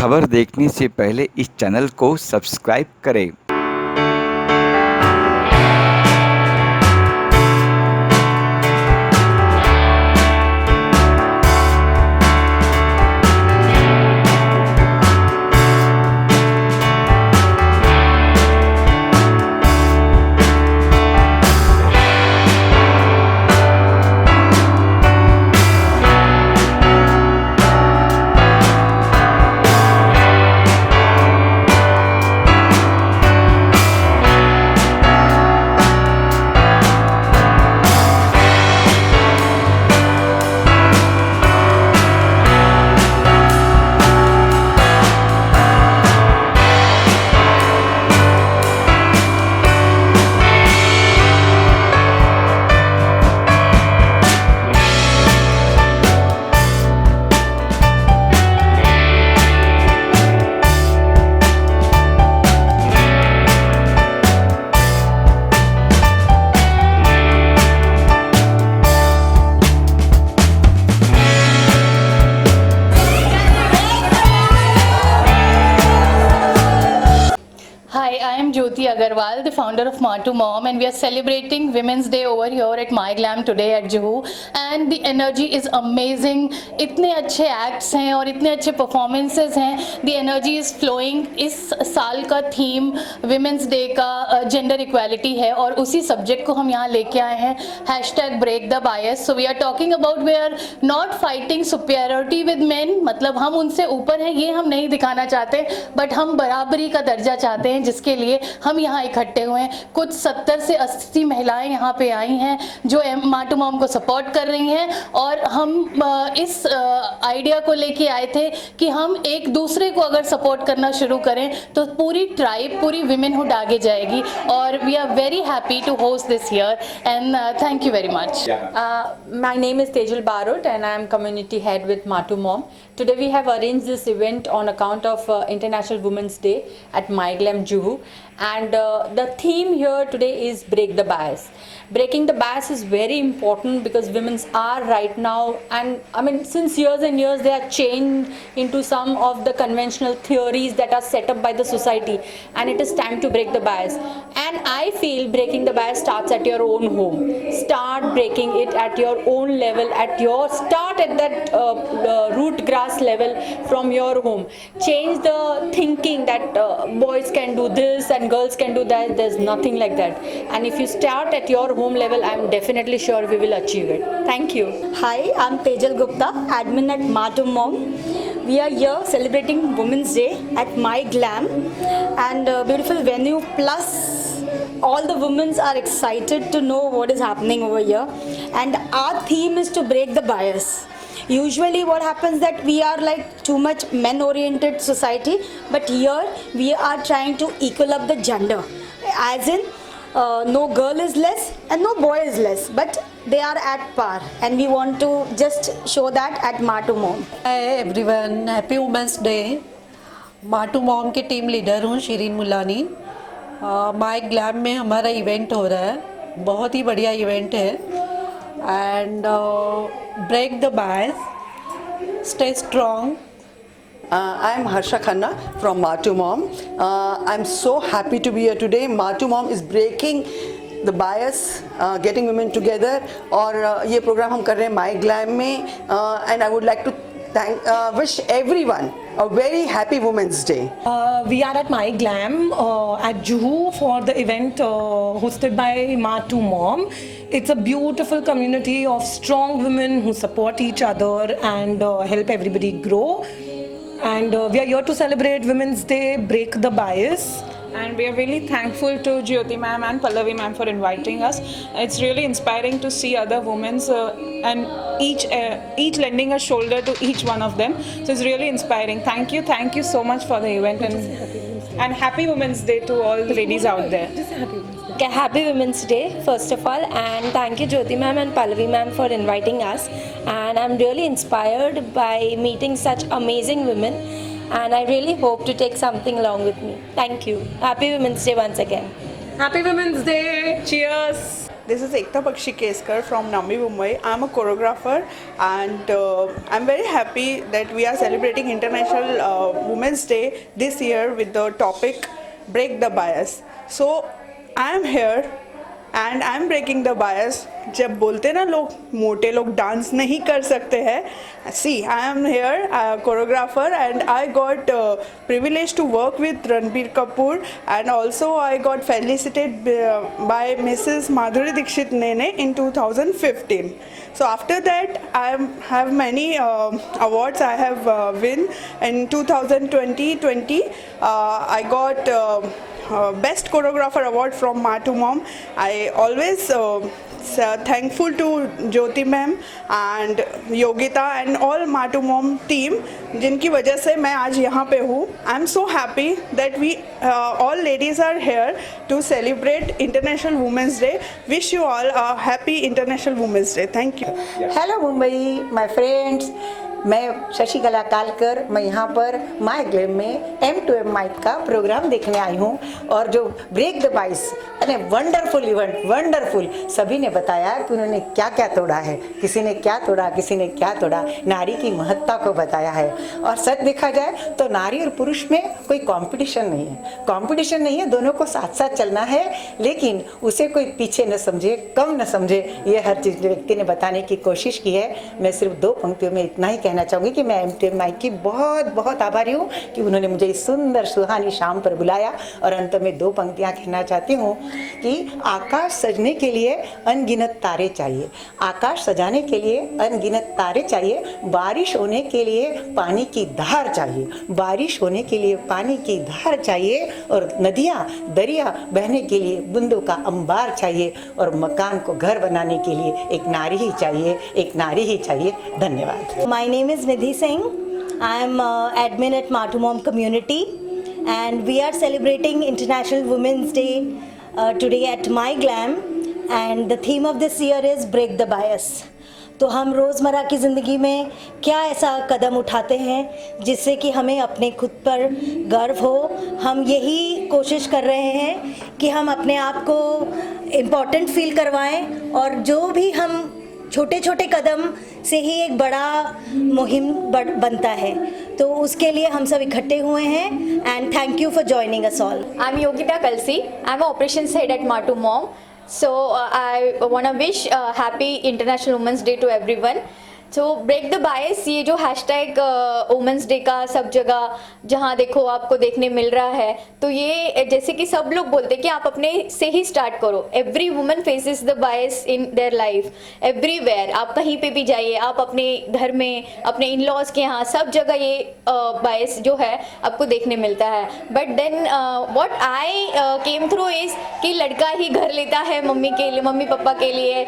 खबर देखने से पहले इस चैनल को सब्सक्राइब करें। Hi, I am Jyoti Agarwal, the founder of Matu Mom, and we are celebrating Women's Day over here at My Glam today at Juhu. And the energy is amazing. इतने अच्छे acts हैं और इतने अच्छे performances हैं. The energy is flowing. इस साल का theme Women's Day का gender equality है और उसी subject को हम यहाँ लेके आए हैं. #break the bias. So we are talking about we are not fighting superiority with men. मतलब हम उनसे ऊपर हैं ये हम नहीं दिखाना चाहते, but हम बराबरी का दर्जा चाहते हैं जिसके लिए हम यहाँ इकट्ठे हुए हैं. कुछ 70 से 80 महिलाएं यहाँ पे आई हैं जो माटू मॉम को सपोर्ट कर रही हैं और हम इस आइडिया को लेके आए थे कि हम एक दूसरे को अगर सपोर्ट करना शुरू करें तो पूरी ट्राइब, पूरी विमेनहुड आगे जाएगी और we are very happy to host this year and thank you very much. My name is Tejal Barot and I am community head with Matu Mom. Today we have arranged this event on account of International Women's Day at My Glam Juhu, and the theme here today is break the bias. Breaking the bias is very important because women are right now, and I mean since years and years they are chained into some of the conventional theories that are set up by the society, and it is time to break the bias. And I feel breaking the bias starts at your own home. Start breaking it at your own level, start at that root grass level from your home. Change the thinking that boys can do this and girls can do that. There's nothing like that. And if you start at your home level, I'm definitely sure we will achieve it. Thank you. Hi, I'm Tejal Gupta, admin at Matu Mom. We are here celebrating Women's Day at My Glam, and a beautiful venue, plus all the women are excited to know what is happening over here, and our theme is to break the bias. Usually what happens that we are like too much men oriented society, but here we are trying to equal up the gender, as in no girl is less and no boy is less, but they are at par, and we want to just show that at Matu Mom. Hi everyone, happy Women's Day. Matu mom के team leader हूँ Shirin Mulani. My glam में हमारा event हो रहा है, बहुत ही बढ़िया event है. And break the bias, stay strong. I'm Harsha Khanna from Matu Mom. I'm so happy to be here today. Matu Mom is breaking the bias, getting women together. और ये प्रोग्राम हम कर रहे हैं My Glam में. And I would like to wish everyone a very happy Women's Day. We are at My Glam at Juhu for the event hosted by Matu Mom. It's a beautiful community of strong women who support each other and help everybody grow. And we are here to celebrate Women's Day, break the bias. And we are really thankful to Jyoti ma'am and Pallavi ma'am for inviting us. It's really inspiring to see other women and each lending a shoulder to each one of them. So it's really inspiring. Thank you so much for the event, and happy Women's Day to all the ladies out there. Okay, happy Women's Day first of all, and thank you Jyoti ma'am and Pallavi ma'am for inviting us. And I'm really inspired by meeting such amazing women, and I really hope to take something along with me. Thank you. Happy Women's Day once again. Happy Women's Day. Cheers. This is Ekta Bakshi Keskar from Navi Mumbai. I'm a choreographer and I'm very happy that we are celebrating International Women's Day this year with the topic Break the Bias. So I am here and I am breaking the bias. जब बोलते ना लोग मोटे लोग dance नहीं कर सकते हैं, see I am here choreographer and I got privilege to work with Ranbir Kapoor and also I got felicitated by Mrs. Madhuri Dixit Nene in 2015. So after that I have many awards I have win. In 2020 I got Best Choreographer Award from Matu Mom. I always thankful to Jyoti ma'am and Yogita and all Matu Mom team जिनकी वजह से मैं आज यहाँ पे हूँ. I am so happy that we all ladies are here to celebrate International Women's Day. Wish you all a happy International Women's Day. Thank you. Hello Mumbai, my friends. मैं शशिकला कालकर, मैं यहाँ पर माई ग्लैम में M2M माइक का programme देखने आई हूँ और जो ब्रेक द बाइस अरे वंडरफुल इवेंट, वंडरफुल. सभी ने बताया कि उन्होंने क्या क्या तोड़ा है, किसी ने क्या तोड़ा, किसी ने क्या तोड़ा, नारी की महत्ता को बताया है. और सच देखा जाए तो नारी और पुरुष में कोई कंपटीशन नहीं है, कंपटीशन नहीं है, दोनों को साथ साथ चलना है. लेकिन उसे कोई पीछे न समझे, कम न समझे, ये हर चीज़ व्यक्ति ने बताने की कोशिश की है. मैं सिर्फ 2 पंक्तियों में इतना ही कहना चाहूँगी कि मैं M2M माइक की बहुत बहुत आभारी हूँ कि उन्होंने मुझे इस सुंदर सुहानी शाम पर बुलाया. और अंत में 2 पंक्तियाँ कहना चाहती हूँ कि आकाश सजने के लिए अनगिनत तारे चाहिए, आकाश सजाने के लिए अनगिनत तारे चाहिए, बारिश होने के लिए पानी की धार चाहिए, बारिश होने के लिए पानी की धार चाहिए, और नदियाँ दरिया बहने के लिए बूंदों का अंबार चाहिए, और मकान को घर बनाने के लिए एक नारी ही चाहिए, एक नारी ही चाहिए. धन्यवाद. My name is Nidhi Singh. I am admin at Matu Mom community and we are celebrating International Women's Day today at My Glam and the theme of this year is Break the Bias. तो हम रोज़मर्रा की ज़िंदगी में क्या ऐसा कदम उठाते हैं जिससे कि हमें अपने खुद पर गर्व हो. हम यही कोशिश कर रहे हैं कि हम अपने आप को इम्पोर्टेंट फील करवाएं और जो भी हम छोटे छोटे कदम से ही एक बड़ा मुहिम बनता है. तो उसके लिए हम सब इकट्ठे हुए हैं and thank you for joining us all. I am Yogita Kalsi. I am operations head at Matu mom. So I want to wish happy International Women's Day to everyone. So break the bias, ये जो हैशटैग वुमेंस डे का सब जगह जहाँ देखो आपको देखने मिल रहा है, तो ये जैसे कि सब लोग बोलते हैं कि आप अपने से ही स्टार्ट करो. Every woman faces the bias in their life, everywhere. आप कहीं पे भी जाइए, आप अपने घर में, अपने इन लॉज के यहाँ, सब जगह ये बायस जो है आपको देखने मिलता है. But then what I came through is कि लड़का ही घर लेता है मम्मी के लिए, मम्मी पापा के लिए,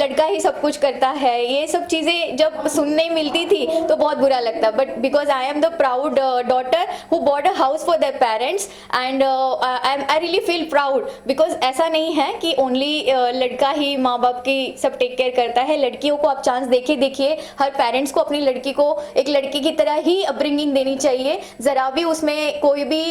लड़का ही सब कुछ करता है. ये सब चीज़ें जब सुनने मिलती थी तो बहुत बुरा लगता. But because I am the proud daughter who bought a house for their parents and I really feel proud. Because ऐसा नहीं है कि ओनली लड़का ही माँ बाप की सब टेक केयर करता है. लड़कियों को आप चांस देखिए, हर पेरेंट्स को अपनी लड़की को एक लड़की की तरह ही अपब्रिंगिंग देनी चाहिए. ज़रा भी उसमें कोई भी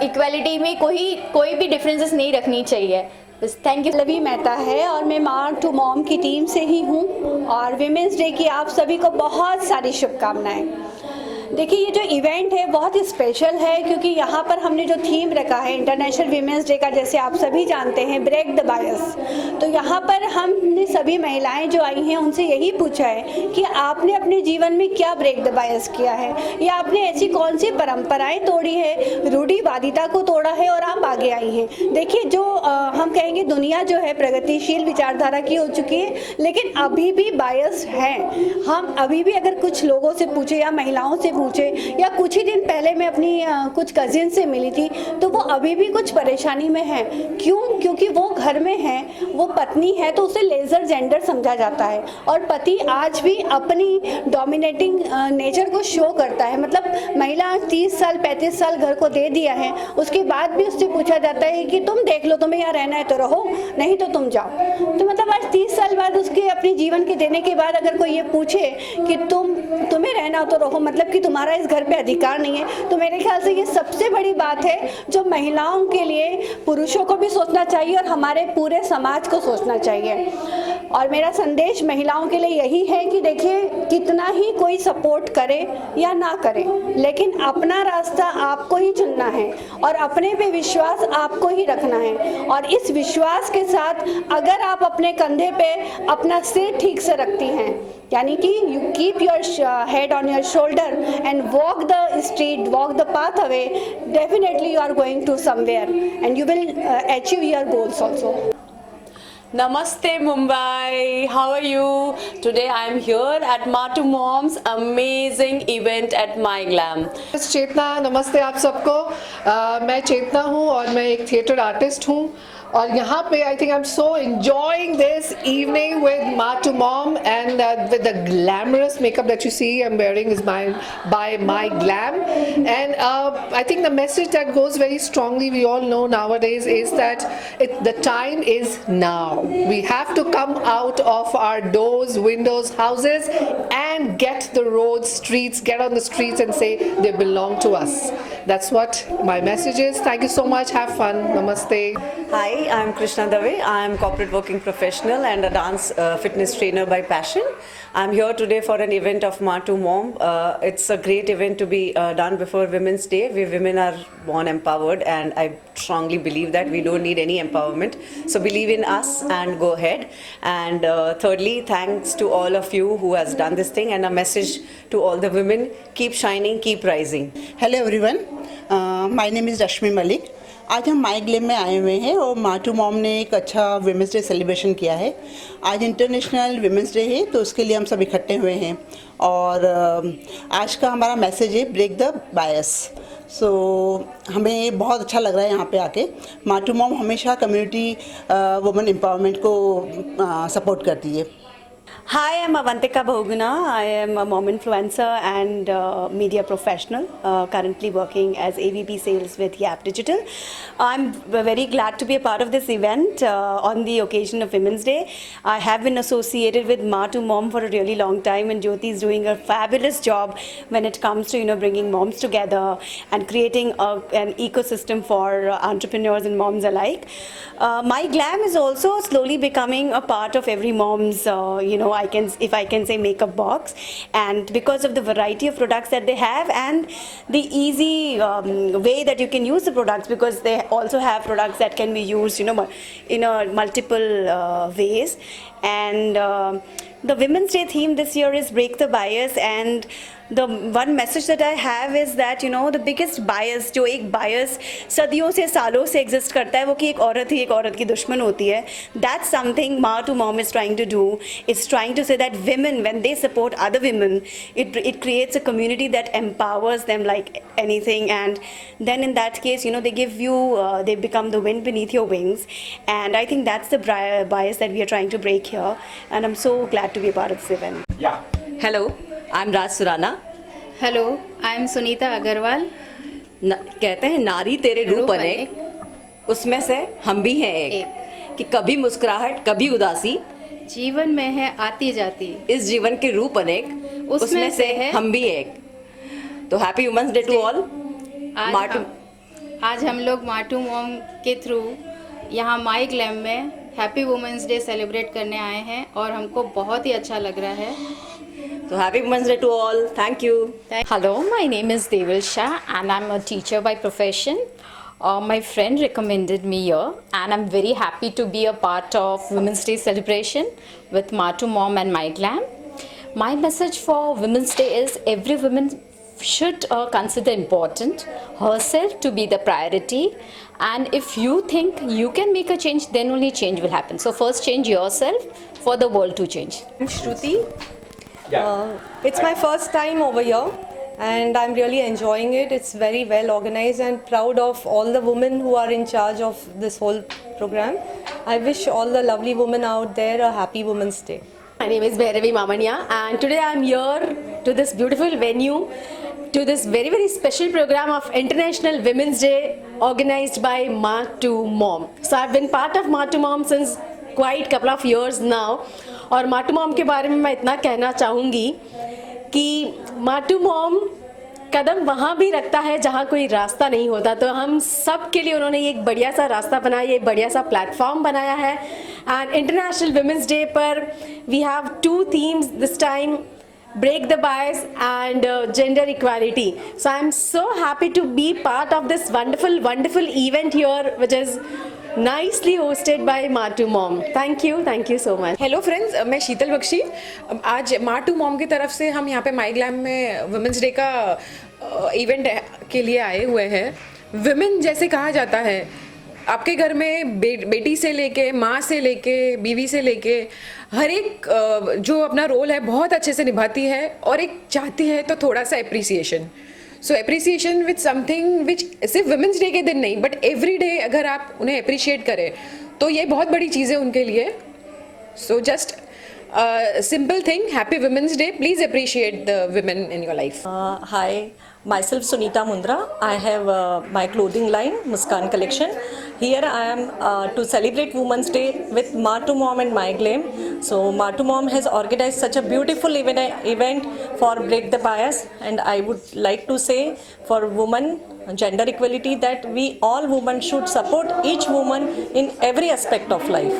इक्वालिटी में कोई भी डिफरेंसेस नहीं रखनी चाहिए. Thank you. पल्लवी मेहता है और मैं माटू मॉम की टीम से ही हूँ और विमेंस डे की आप सभी को बहुत सारी शुभकामनाएं. देखिए ये जो इवेंट है बहुत ही स्पेशल है क्योंकि यहाँ पर हमने जो थीम रखा है इंटरनेशनल वीमेंस डे का, जैसे आप सभी जानते हैं, ब्रेक द बायस. तो यहाँ पर हमने सभी महिलाएं जो आई हैं उनसे यही पूछा है कि आपने अपने जीवन में क्या ब्रेक द बायस किया है, या आपने ऐसी कौन सी परंपराएं तोड़ी है, रूढ़िवादिता को तोड़ा है और आप आगे आई हैं. देखिए जो हम कहेंगे दुनिया जो है प्रगतिशील विचारधारा की हो चुकी है, लेकिन अभी भी बायस हैं. हम अभी भी अगर कुछ लोगों से पूछे या महिलाओं से पूछे, या कुछ ही दिन पहले मैं अपनी कुछ कजिन से मिली थी तो वो अभी भी कुछ परेशानी में है. क्यों? क्योंकि वो घर में है, वो पत्नी है तो उसे लेजर जेंडर समझा जाता है और पति आज भी अपनी डोमिनेटिंग नेचर को शो करता है. मतलब महिला 30 साल 35 साल घर को दे दिया है, उसके बाद भी उससे पूछा जाता है कि तुम देख लो, तुम्हें यहाँ रहना है तो रहो, नहीं तो तुम जाओ. तो मतलब आज 30 साल बाद उसके अपने जीवन के देने के बाद अगर कोई ये पूछे कि तुम्हें रहना हो तो रहो, मतलब कि तुम्हारा इस घर पे अधिकार नहीं है। तो मेरे ख्याल से ये सबसे बड़ी बात है जो महिलाओं के लिए पुरुषों को भी सोचना चाहिए और हमारे पूरे समाज को सोचना चाहिए। और मेरा संदेश महिलाओं के लिए यही है कि देखिए, कितना ही कोई सपोर्ट करे या ना करे, लेकिन अपना रास्ता आपको ही चुनना है और अपने पे विश्वास आपको ही रखना है। और इस विश्वास के साथ अगर आप अपने कंधे पे अपना सिर ठीक से रखती हैं, यानी कि you keep your head on your shoulder and walk the street, walk the path away, definitely you are going to somewhere and you will achieve your goals also. Namaste Mumbai, how are you? Today I am here at Matu Mom's amazing event at My Glam. चेतना, नमस्ते आप सबको। मैं चेतना हूँ और मैं एक theatre artist हूँ और यहाँ पे I think I am so enjoying this evening with Matu Mom and with the glamorous makeup that you see I'm wearing is by My Glam, and I think the message that goes very strongly, we all know nowadays, is that the time is now. We have to come out of our doors, windows, houses and get the roads, streets, get on the streets and say they belong to us. That's what my message is. Thank you so much. Have fun. Namaste. Hi, I'm Krishna Dave. I'm corporate working professional and a dance fitness trainer by passion. I'm here today for an event of Matu Mom. It's a great event to be done before Women's Day, where women are born empowered, and I strongly believe that we don't need any empowerment. So believe in us and go ahead. And thirdly, thanks to all of you who has done this thing, and a message to all the women: keep shining, keep rising. Hello everyone, my name is Rashmi Malik. आज हम माई glam में आए हुए हैं और माटू mom ने एक अच्छा विमेंस डे सेलिब्रेशन किया है। आज इंटरनेशनल विमेंस डे है, तो उसके लिए हम सब इकट्ठे हुए हैं और आज का हमारा मैसेज है ब्रेक द बायस। सो हमें बहुत अच्छा लग रहा है यहाँ पे आके। माटू मॉम हमेशा कम्युनिटी वुमेन एम्पावरमेंट को सपोर्ट करती है। Hi, I'm Avantika Bhoguna. I am a mom influencer and media professional, currently working as AVP sales with Yap Digital. I'm very glad to be a part of this event on the occasion of Women's Day. I have been associated with Matu Mom for a really long time, and Jyoti is doing a fabulous job when it comes to bringing moms together and creating an ecosystem for entrepreneurs and moms alike. My Glam is also slowly becoming a part of every mom's if I can say makeup box, and because of the variety of products that they have and the easy way that you can use the products, because they also have products that can be used in multiple ways. And the Women's Day theme this year is break the bias, and the one message that I have is that the biggest bias, जो एक bias सदियों से सालों से exist करता है, वो कि एक औरत ही एक औरत की दुश्मन होती है. That's something Matu Mom is trying to do. It's trying to say that women, when they support other women, it creates a community that empowers them like anything. And then in that case, they give you, they become the wind beneath your wings. And I think that's the bias that we are trying to break here. And I'm so glad to be a part of this event. Yeah. Hello. I'm Raj Surana. Hello, I am Sunita Agrawal. कहते हैं नारी तेरे रूप अनेक, उसमें से हम भी हैं एक, कि कभी मुस्कुराहट कभी उदासी जीवन में है आती जाती, इस जीवन के रूप अनेक उसमें से है हम भी एक। तो happy women's day to all. आज हम लोग माटू मॉम के थ्रू यहाँ माई ग्लैम में हैप्पी वुमेन्स डे सेलिब्रेट करने आए हैं और हमको बहुत ही अच्छा लग रहा है। So happy Women's Day to all. Thank you. Hello, my name is Devil Shah and I'm a teacher by profession. My friend recommended me here and I'm very happy to be a part of Women's Day celebration with Matu Mom and My Glam. My message for Women's Day is every woman should consider important herself to be the priority, and if you think you can make a change, then only change will happen. So first change yourself for the world to change. I'm Shruti. It's my first time over here and I'm really enjoying it. It's very well organized and proud of all the women who are in charge of this whole program. I wish all the lovely women out there a happy Women's Day. My name is Bhairavi Mamanya and today I'm here to this beautiful venue, to this very very special program of International Women's Day organized by Matu Mom. So I've been part of Matu Mom since quite couple of years now. और माटू mom के बारे में मैं इतना कहना चाहूँगी कि माटू mom कदम वहाँ भी रखता है जहाँ कोई रास्ता नहीं होता। तो हम सब के लिए उन्होंने एक बढ़िया सा रास्ता बनाया, एक बढ़िया सा प्लेटफॉर्म बनाया है। एंड इंटरनेशनल वुमेंस डे पर we have 2 themes this time, break the bias and gender equality. So I'm so happy to be part of this wonderful event here, which is nicely hosted by Matu Mom. Thank you so much. Hello friends, मैं शीतल बख्शी। आज माटू mom की तरफ से हम यहाँ पे माई glam में women's day का इवेंट के लिए आए हुए हैं। वुमेन जैसे कहा जाता है, आपके घर में बेटी से लेके, माँ से लेके, बीवी से लेके हर एक जो अपना रोल है बहुत अच्छे से निभाती है और एक चाहती है तो थोड़ा सा appreciation. So appreciation with something which सिर्फ वुमेंस डे के दिन नहीं बट एवरी डे अगर आप उन्हें अप्रिशिएट करें तो ये बहुत बड़ी चीज़ है उनके लिए। So just simple thing, happy women's day, please appreciate the women in your life. Hi, myself Sunita Mundra. I have my clothing line Muskan Collection. Here I am to celebrate Women's Day with Matu Mom and My Glam. So Matu Mom has organized such a beautiful event for Break the Bias, and I would like to say for women gender equality that we all women should support each woman in every aspect of life.